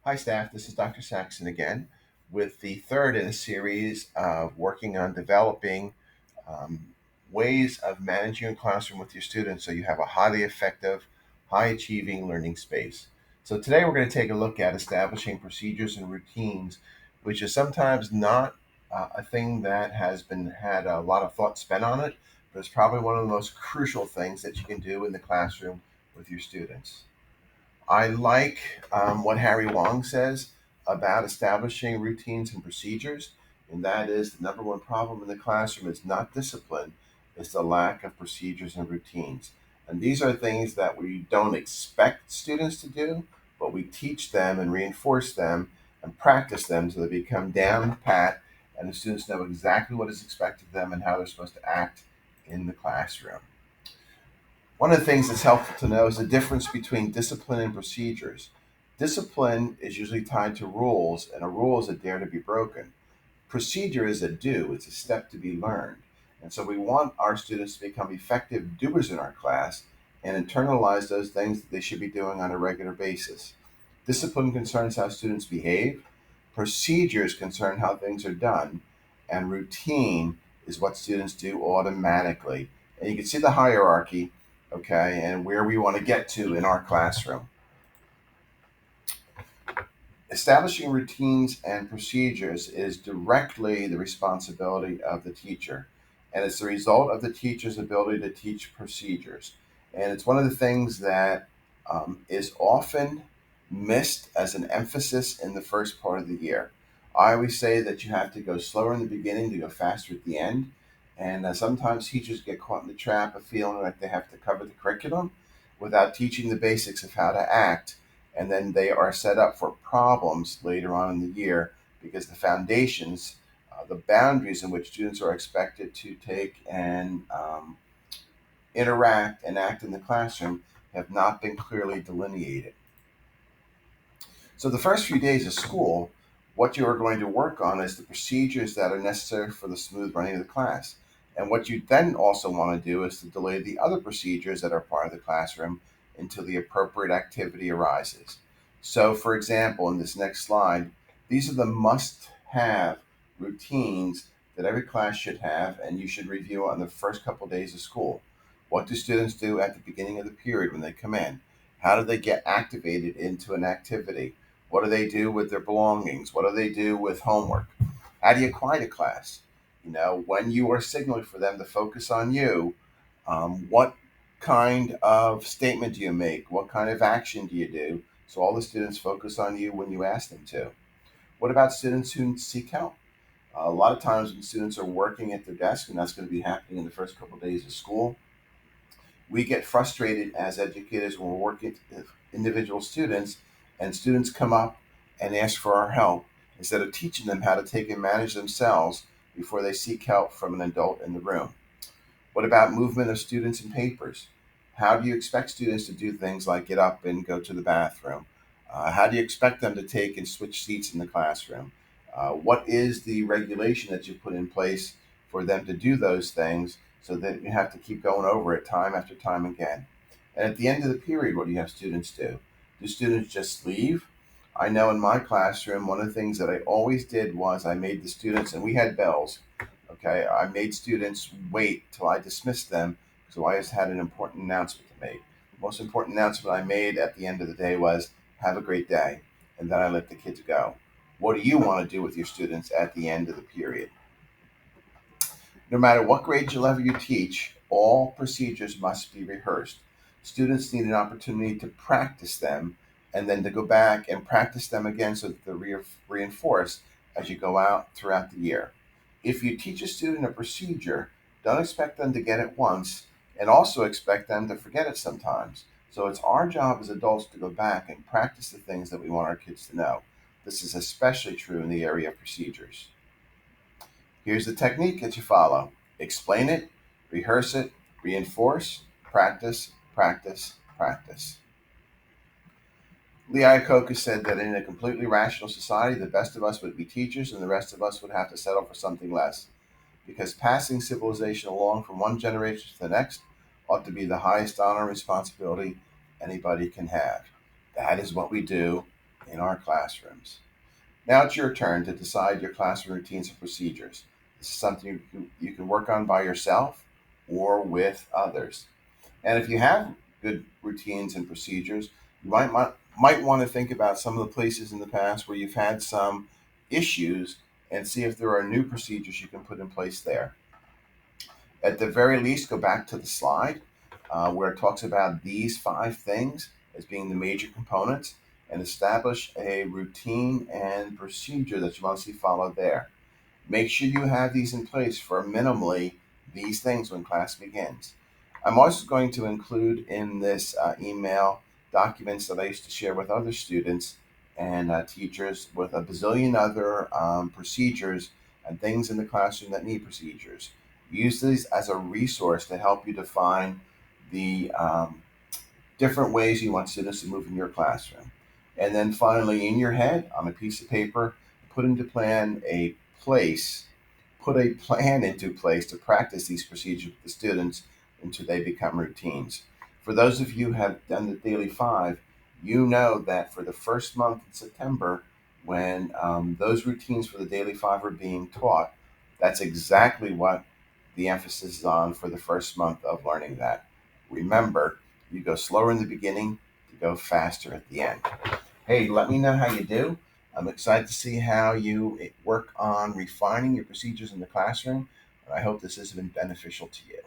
Hi, staff. This is Dr. Saxon again with the third in a series of working on developing um, ways of managing a classroom with your students so you have a highly effective, high achieving learning space. So, today we're going to take a look at establishing procedures and routines, which is sometimes not a thing that has been had a lot of thought spent on it, but it's probably one of the most crucial things that you can do in the classroom with your students. I like what Harry Wong says about establishing routines and procedures, and that is the number one problem in the classroom is not discipline, it's the lack of procedures and routines. And these are things that we don't expect students to do, but we teach them and reinforce them and practice them so they become down pat and the students know exactly what is expected of them and how they're supposed to act in the classroom. One of the things that's helpful to know is the difference between discipline and procedures. Discipline is usually tied to rules, and a rule is a dare to be broken. Procedure is a do, it's a step to be learned. And so we want our students to become effective doers in our class and internalize those things that they should be doing on a regular basis. Discipline concerns how students behave, procedures concern how things are done, and routine is what students do automatically. And you can see the hierarchy, okay, and where we want to get to in our classroom. Establishing routines and procedures is directly the responsibility of the teacher, and it's the result of the teacher's ability to teach procedures. And it's one of the things that is often missed as an emphasis in the first part of the year. I always say that you have to go slower in the beginning to go faster at the end. And sometimes teachers get caught in the trap of feeling like they have to cover the curriculum without teaching the basics of how to act, and then they are set up for problems later on in the year because the foundations, the boundaries in which students are expected to take and interact and act in the classroom have not been clearly delineated. So, the first few days of school, what you are going to work on is the procedures that are necessary for the smooth running of the class. And what you then also want to do is to delay the other procedures that are part of the classroom until the appropriate activity arises. So, for example, in this next slide, these are the must have routines that every class should have, and you should review on the first couple days of school. What do students do at the beginning of the period when they come in? How do they get activated into an activity? What do they do with their belongings? What do they do with homework? How do you quiet a class? When you are signaling for them to focus on you, what kind of statement do you make? What kind of action do you do? So all the students focus on you when you ask them to. What about students who seek help? A lot of times when students are working at their desk, and that's going to be happening in the first couple of days of school, we get frustrated as educators when we're working with individual students and students come up and ask for our help instead of teaching them how to take and manage themselves before they seek help from an adult in the room. What about movement of students and papers? How do you expect students to do things like get up and go to the bathroom? How do you expect them to take and switch seats in the classroom? What is the regulation that you put in place for them to do those things so that you have to keep going over it time after time again? And at the end of the period, what do you have students do? Do students just leave? I know in my classroom, one of the things that I always did was I made the students, and we had bells. Okay, I made students wait till I dismissed them, so I just had an important announcement to make. The most important announcement I made at the end of the day was, "Have a great day," and then I let the kids go. What do you want to do with your students at the end of the period? No matter what grade level you teach, all procedures must be rehearsed. Students need an opportunity to practice them and then to go back and practice them again so that they're reinforced as you go out throughout the year. If you teach a student a procedure, don't expect them to get it once and also expect them to forget it sometimes. So it's our job as adults to go back and practice the things that we want our kids to know. This is especially true in the area of procedures. Here's the technique that you follow: explain it, rehearse it, reinforce, practice, practice, practice. Lee Iacocca said that in a completely rational society, the best of us would be teachers and the rest of us would have to settle for something less, because passing civilization along from one generation to the next ought to be the highest honor and responsibility anybody can have. That is what we do in our classrooms. Now it's your turn to decide your classroom routines and procedures. This is something you can work on by yourself or with others. And if you have good routines and procedures, you might want to think about some of the places in the past where you've had some issues and see if there are new procedures you can put in place there. At the very least, go back to the slide where it talks about these 5 things as being the major components and establish a routine and procedure that you want to see followed there. Make sure you have these in place for minimally these things when class begins. I'm also going to include in this email documents that I used to share with other students and teachers with a bazillion other procedures and things in the classroom that need procedures. Use these as a resource to help you define the different ways you want students to move in your classroom. And then finally, in your head, on a piece of paper, put into plan a place, put a plan into place to practice these procedures with the students until they become routines. For those of you who have done the Daily Five, you know that for the first month in September, when those routines for the Daily Five are being taught, that's exactly what the emphasis is on for the first month of learning that. Remember, you go slower in the beginning to go faster at the end. Hey, let me know how you do. I'm excited to see how you work on refining your procedures in the classroom, and I hope this has been beneficial to you.